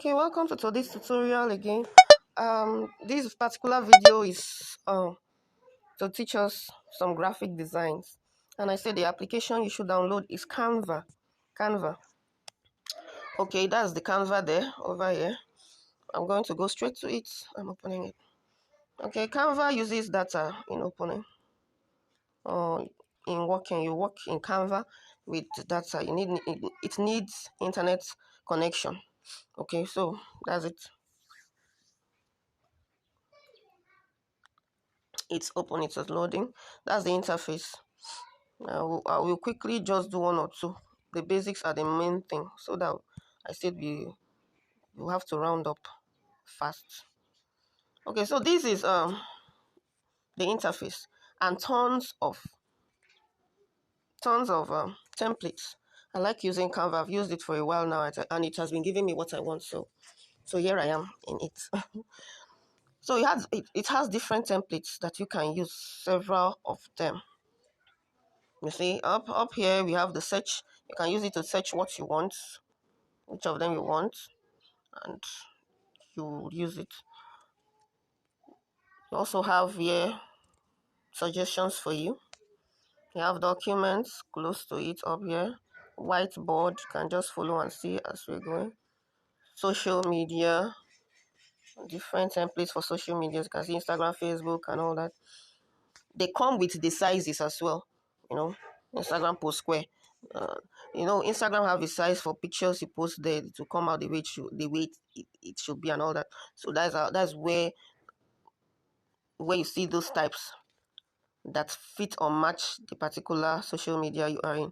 Okay, welcome to today's tutorial again. This particular video is to teach us some graphic designs, and I said the application you should download is Canva. Canva. Okay, that's the Canva there over here. I'm going to go straight to it. I'm opening it. Okay, Canva uses data in opening or in working. You work in Canva with data. It needs internet connection. Okay, so that's it. It's open, it's loading. That's the interface. I will quickly just do one or two. The basics are the main thing, so that I said we have to round up fast. Okay, so this is the interface and tons of templates. I like using Canva. I've used it for a while now, and it has been giving me what I want. So here I am in it. So it has different templates that you can use, several of them. You see, up here we have the search. You can use it to search what you want, which of them you want, and you use it. You also have here suggestions for you. You have documents close to it up here. Whiteboard, you can just follow and see as we're going. Social media, different templates for social media. You can see Instagram, Facebook, and all that. They come with the sizes as well. You know, Instagram post square. Uh, Instagram have a size for pictures you post there to come out the way it should be and all that. So that's where you see those types that fit or match the particular social media you are in.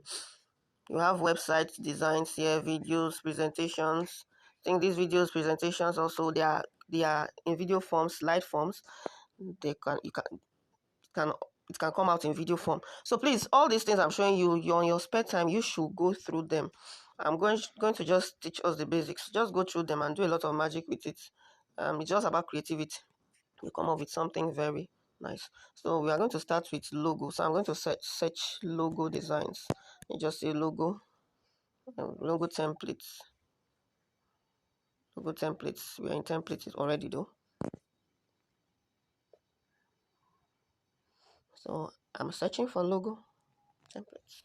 You have website designs here, videos, presentations. I think these videos, presentations also they are in video form, slide forms. They can you can it can come out in video form. So please, all these things I'm showing you, on your spare time, you should go through them. I'm going to just teach us the basics. Just go through them and do a lot of magic with it. It's just about creativity. You come up with something very nice. So we are going to start with logo. So I'm going to search logo designs. You just say logo templates. Logo templates. We are in templates already though. So I'm searching for logo templates.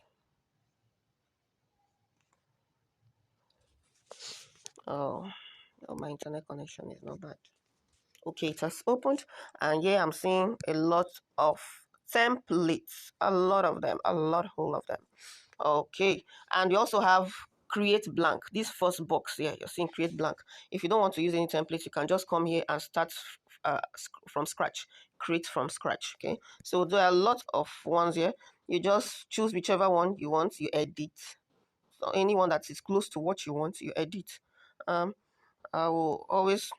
Oh, my internet connection is not bad. Okay, it has opened, and here I'm seeing a lot of templates, a lot of them, whole of them. Okay, and you also have create blank. This first box here, you're seeing create blank. If you don't want to use any templates, you can just come here and start from scratch, create from scratch. Okay, so there are a lot of ones here. You just choose whichever one you want, you edit. So anyone that is close to what you want, you edit. I will always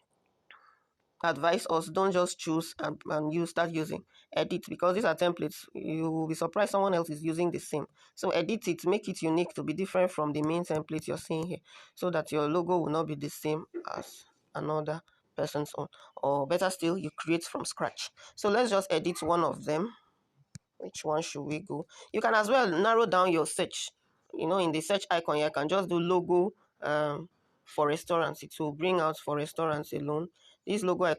advise us, don't just choose and you start using, edit, because these are templates. You will be surprised someone else is using the same. So edit it, make it unique to be different from the main template you're seeing here, so that your logo will not be the same as another person's own. Or better still, you create from scratch. So let's just edit one of them. Which one should we go? You can as well narrow down your search. In the search icon here, I can just do logo for restaurants. It will bring out for restaurants alone. This logo I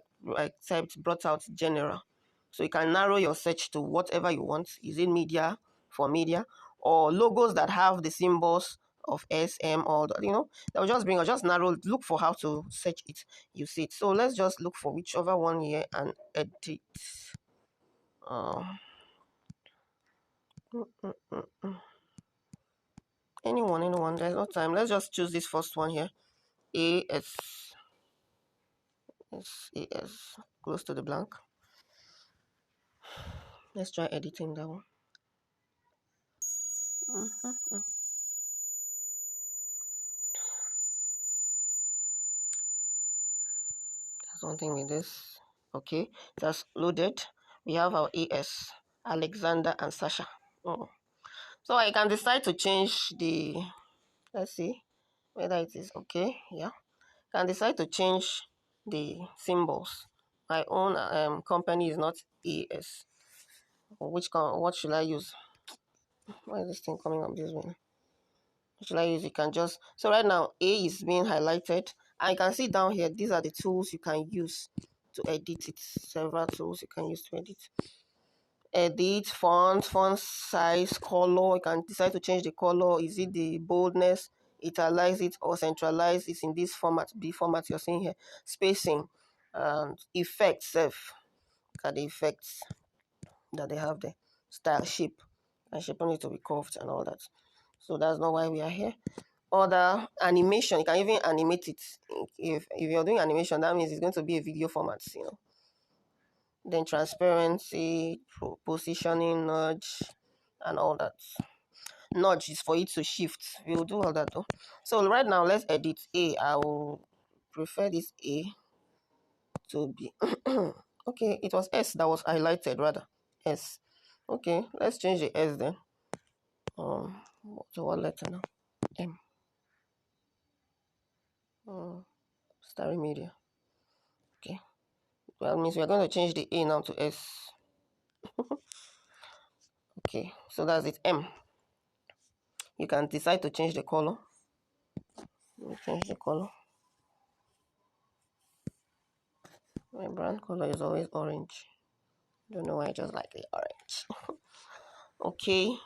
typed brought out general. So you can narrow your search to whatever you want. Is it media for media, or logos that have the symbols of SM, or that will just bring, or just narrow, look for how to search it. You see it. So let's just look for whichever one here and edit. Anyone, there's no time. Let's just choose this first one here. AS, close to the blank. Let's try editing that one. There's one thing with this. Okay, that's loaded. We have our AS, Alexander and Sasha. So I can decide to change the, let's see whether it is okay. Yeah, I can decide to change the symbols. My own company is not AS. What should I use? Why is this thing coming up this way? What should I use? You can just, so right now A is being highlighted And you can see down here, these are the tools you can use to edit it. Several tools you can use to edit font size, color. You can decide to change the color. Is it the boldness, italize it, or centralize it in this format, B format you're seeing here. Spacing and effects. Look at the effects that they have there. Style, shape, and shaping it to be curved and all that. So that's not why we are here. Other animation, you can even animate it. If you're doing animation, that means it's going to be a video format, Then transparency, positioning, nudge, and all that. Nudge is for it to shift. We'll do all that though. So right now, let's edit A. I will prefer this A to be okay. It was S that was highlighted rather. S. Okay, let's change the S then. So what letter now? M. STARIEmed. Okay. That means we are going to change the A now to S. Okay, so that's it. M. You can decide to change the color. Change the color. My brand color is always orange. Don't know why I just like the orange. Okay.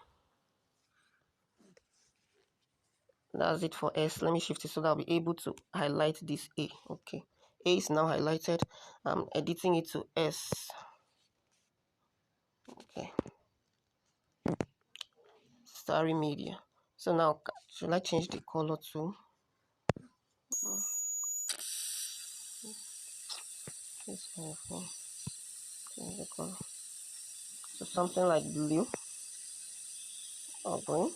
That's it for S. Let me shift it so that I'll be able to highlight this A. Okay. A is now highlighted. I'm editing it to S. Okay. STARIEmed. So now, should I change the color to? Change the color. So something like blue or green.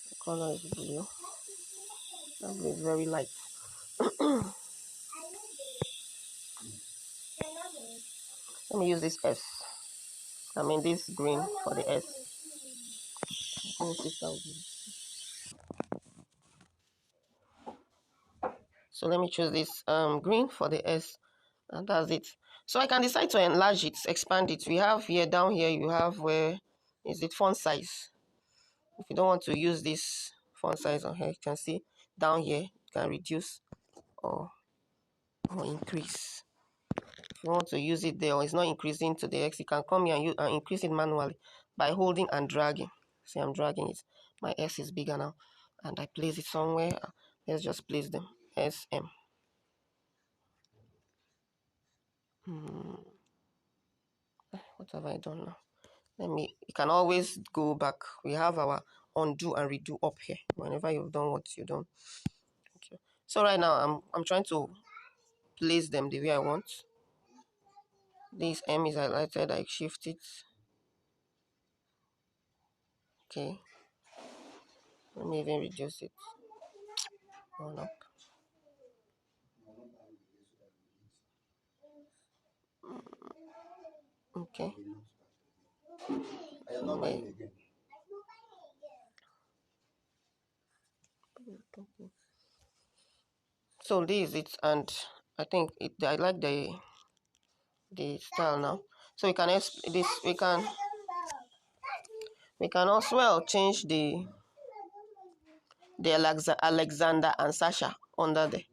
The color is blue. That blue is very light. Let me use this S. I mean this green for the S. So let me choose this green for the S, and that's it. So I can decide to enlarge it, expand it. We have here, down here, you have where is it font size. If you don't want to use this font size on here, you can see down here, you can reduce or increase. If you want to use it there or it's not increasing to the X, you can come here and increase it manually by holding and dragging. See, I'm dragging it. My S is bigger now. And I place it somewhere. Let's just place them. SM. What have I done now? You can always go back. We have our undo and redo up here whenever you've done what you've done. Okay. So right now I'm trying to place them the way I want. This M is highlighted. I shift it. Okay. Let me even reduce it. One up. Okay. So this is it, and I think I like the style now. So we can also change the Alexander and Sasha under there.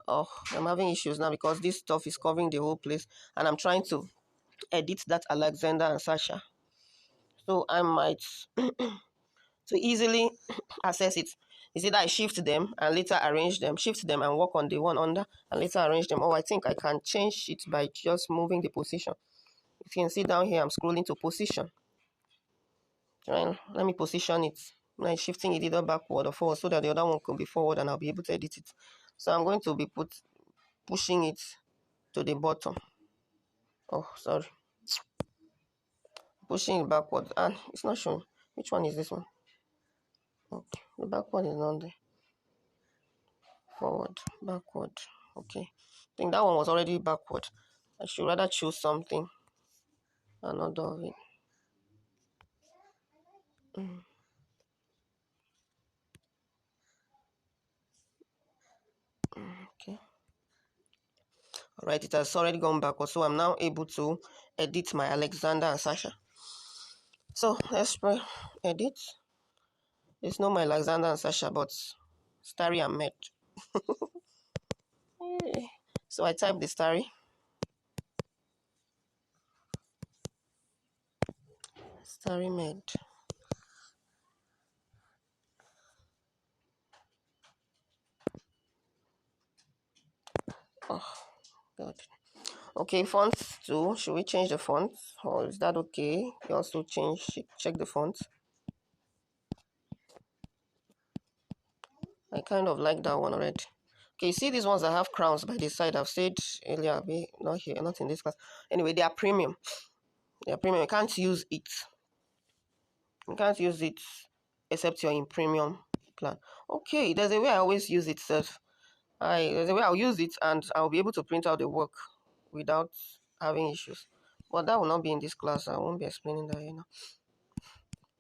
Oh, I'm having issues now because this stuff is covering the whole place, and I'm trying to edit that Alexander and Sasha. So I might to easily access it. Is it that I shift them and later arrange them, shift them and work on the one under and later arrange them? Oh, I think I can change it by just moving the position. If you can see down here, I'm scrolling to position. Let me position it. I'm shifting it either backward or forward so that the other one can be forward and I'll be able to edit it. So I'm going to be pushing it to the bottom. Oh, sorry. Pushing it backward and it's not showing. Which one is this one? Okay, the backward is not there. Forward, backward. Okay, I think that one was already backward. I should rather choose something another of it. Okay. All right, it has already gone backward, so I'm now able to edit my Alexander and Sasha. So let's edit. It's not my Alexander and Sasha, but STARIEmed. So I type the STARIEmed. Oh God. Okay, fonts too. Should we change the fonts, or is that okay? You also check the fonts. I kind of like that one already. Okay, see these ones that have crowns by the side. I've said earlier, not here, not in this class. Anyway, they are premium. They are premium. You can't use it. You can't use it except you're in premium plan. Okay, there's a way I always use it, self. There's a way I'll use it and I'll be able to print out the work without having issues. But that will not be in this class. I won't be explaining that here now.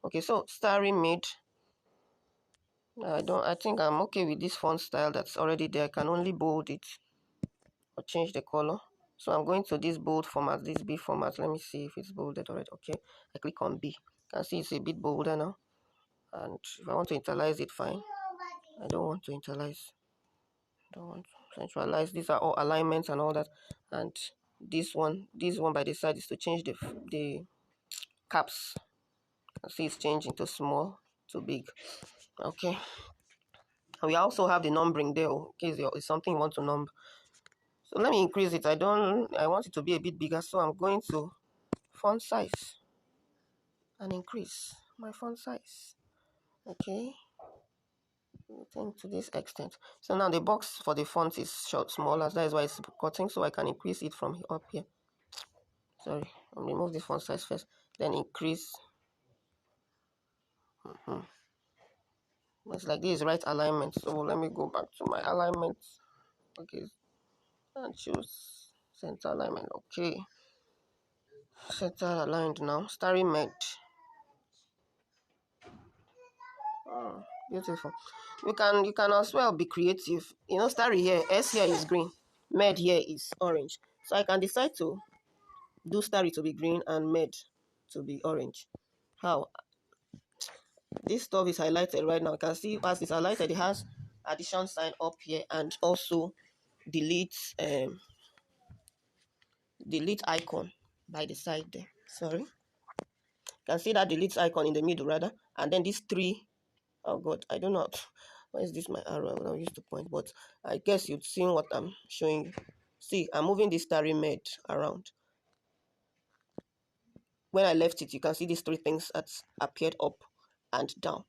Okay, so STARIEmed. I think I'm okay with this font style that's already there. I can only bold it or change the color. So I'm going to this bold format, this B format. Let me see if it's bolded already. Okay, I click on B. You can see it's a bit bolder now. And if I want to internalize it, fine. I don't want to internalize. I don't want to centralize. These are all alignments and all that. And this one by the side is to change the caps. See it's changing to small to big. Okay. And we also have the numbering there in case it's something you want to number. So let me increase it. I want it to be a bit bigger. So I'm going to font size and increase my font size. Okay. I think to this extent. So now the box for the font is smaller. That is why it's cutting. So I can increase it from up here. Sorry. I'll remove the font size first. Then increase. It's like this right alignment. So let me go back to my alignment. Okay. And choose center alignment. Okay. Center aligned now. STARIEmed. Oh, beautiful. You can as well be creative. You know, starry here, S here is green, med here is orange. So I can decide to do starry to be green and med to be orange. How? This stuff is highlighted right now. You can see as it's highlighted, it has addition sign up here and also delete delete icon by the side there. Sorry. You can see that delete icon in the middle rather, and then these three. Oh God, I don't know. Why is this my arrow? I will use the point, but I guess you've seen what I'm showing you. See, I'm moving this STARIEmed around. When I left it, you can see these three things that appeared up and down.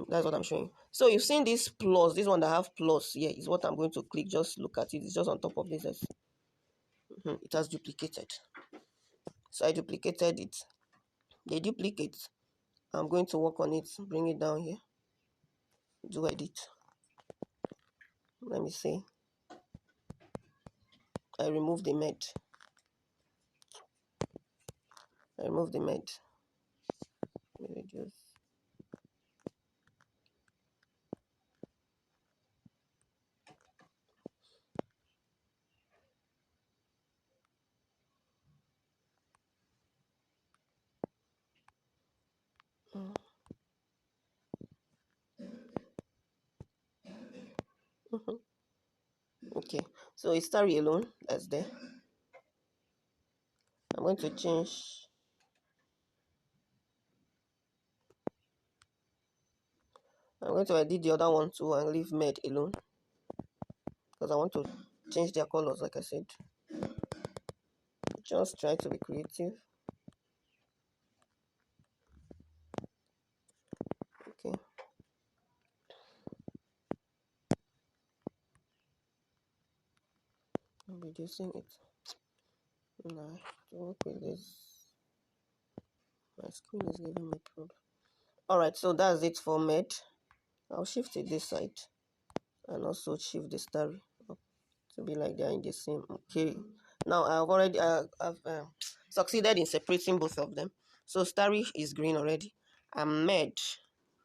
That's what I'm showing you. So you've seen this plus, this one that have plus here is what I'm going to click. Just look at it. It's just on top of this. It has duplicated. So I duplicated it. The duplicate, I'm going to work on it. Bring it down here. Do edit. Let me see. I remove the med. Reduce. Okay, so it's starry alone. That's there. I'm going to change. I'm going to edit the other one too and leave med alone because I want to change their colors. Like I said, just try to be creative. Okay. I'm reducing it. Nah, to work with this. My screen is giving me problem. Alright, so that's it for med. I'll shift it this side and also shift the starry up to be like they're in the same. Okay. Now I've succeeded in separating both of them. So starry is green already, and med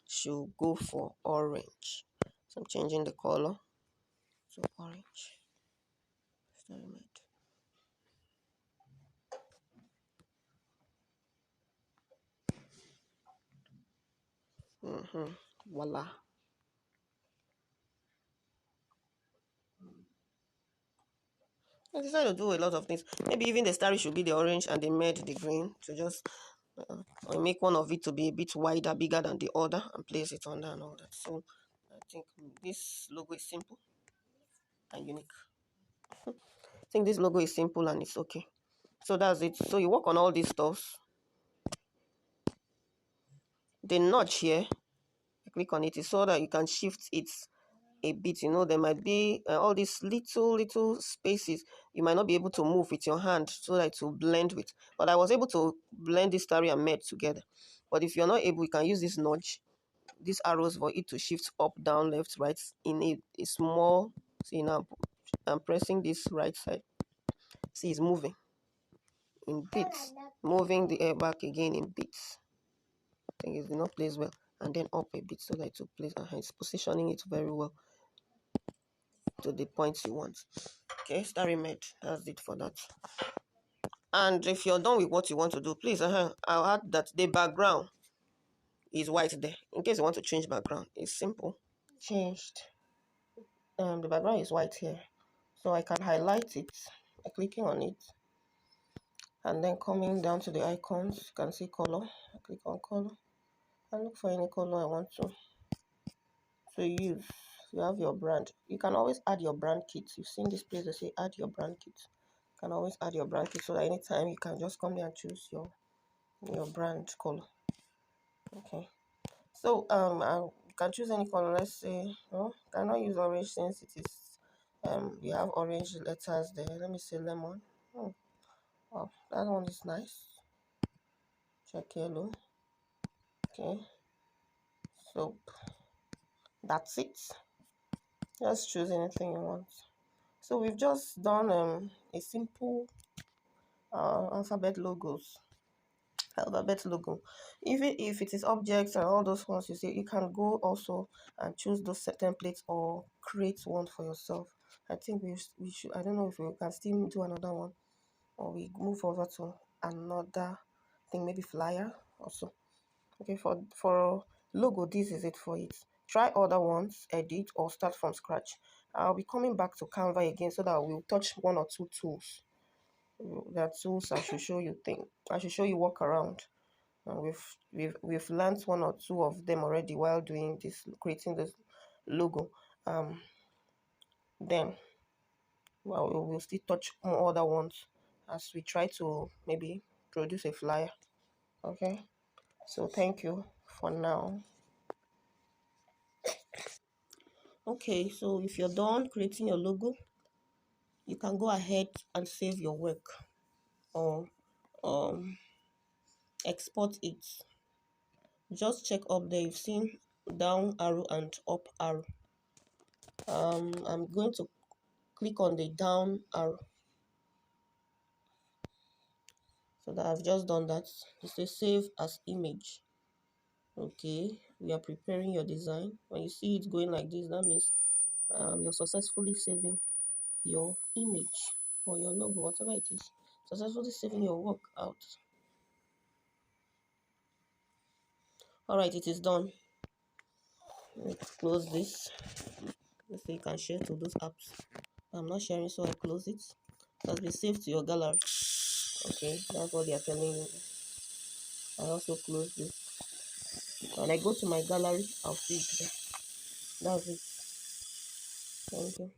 should go for orange. So I'm changing the color to orange. STARIEmed. Voila. I decided to do a lot of things. Maybe even the starry should be the orange and they made the green to just or make one of it to be a bit wider, bigger than the other, and place it on there and all that. So I think this logo is simple and unique. I think this logo is simple and it's okay. So that's it. So you work on all these stuffs. The notch here, I click on it, is so that you can shift it a bit. You know, there might be all these little spaces you might not be able to move with your hand so that it will blend with. But I was able to blend this starry and med together. But if you're not able, you can use this notch, these arrows, for it to shift up, down, left, right in a small. See now, I'm pressing this right side. See, it's moving in bits, moving the air back again in bits. I think it's not placed well, and then up a bit so that it will place, and it's positioning it very well to the points you want. Okay, STARIEmed, that's it for that. And if you're done with what you want to do, please, I'll add that the background is white there. In case you want to change background, it's simple. Changed. The background is white here, so I can highlight it by clicking on it, and then coming down to the icons, you can see color. I click on color and look for any color I want to use. You have your brand. You can always add your brand kit. You've seen this place, they say add your brand kit. You can always add your brand kit so that anytime you can just come here and choose your brand color. Okay, so you can choose any color. Let's say, oh, cannot use orange since it is you have orange letters there. Let me say lemon. Oh, wow, that one is nice. Check yellow. Okay, so that's it. Just choose anything you want. So we've just done a simple alphabet logo. Even if it is objects and all those ones, you see, you can go also and choose those templates or create one for yourself. I think we should, I don't know if we can still do another one, or we move over to another thing, maybe flyer also. Okay, for logo, this is it for it. Try other ones, edit, or start from scratch. I'll be coming back to Canva again so that we'll touch one or two tools. There are tools I should show you I should show you work around. And we've learned one or two of them already while doing this, creating this logo. Then well, we'll still touch more other ones as we try to maybe produce a flyer. Okay, so thank you for now. Okay, so if you're done creating your logo, you can go ahead and save your work or export it. Just check up there. You've seen down arrow and up arrow. I'm going to click on the down arrow. So that I've just done that. It says save as image. Okay, we are preparing your design. When you see it going like this, that means you're successfully saving your image or your logo, whatever it is. Successfully saving your work out. All right, it is done. Let's close this. So you can share to those apps. I'm not sharing, so I close it. It has been saved to your gallery. Okay, that's what they are telling you. I also close this. When I go to my gallery, I'll see it there. That's it. Thank you.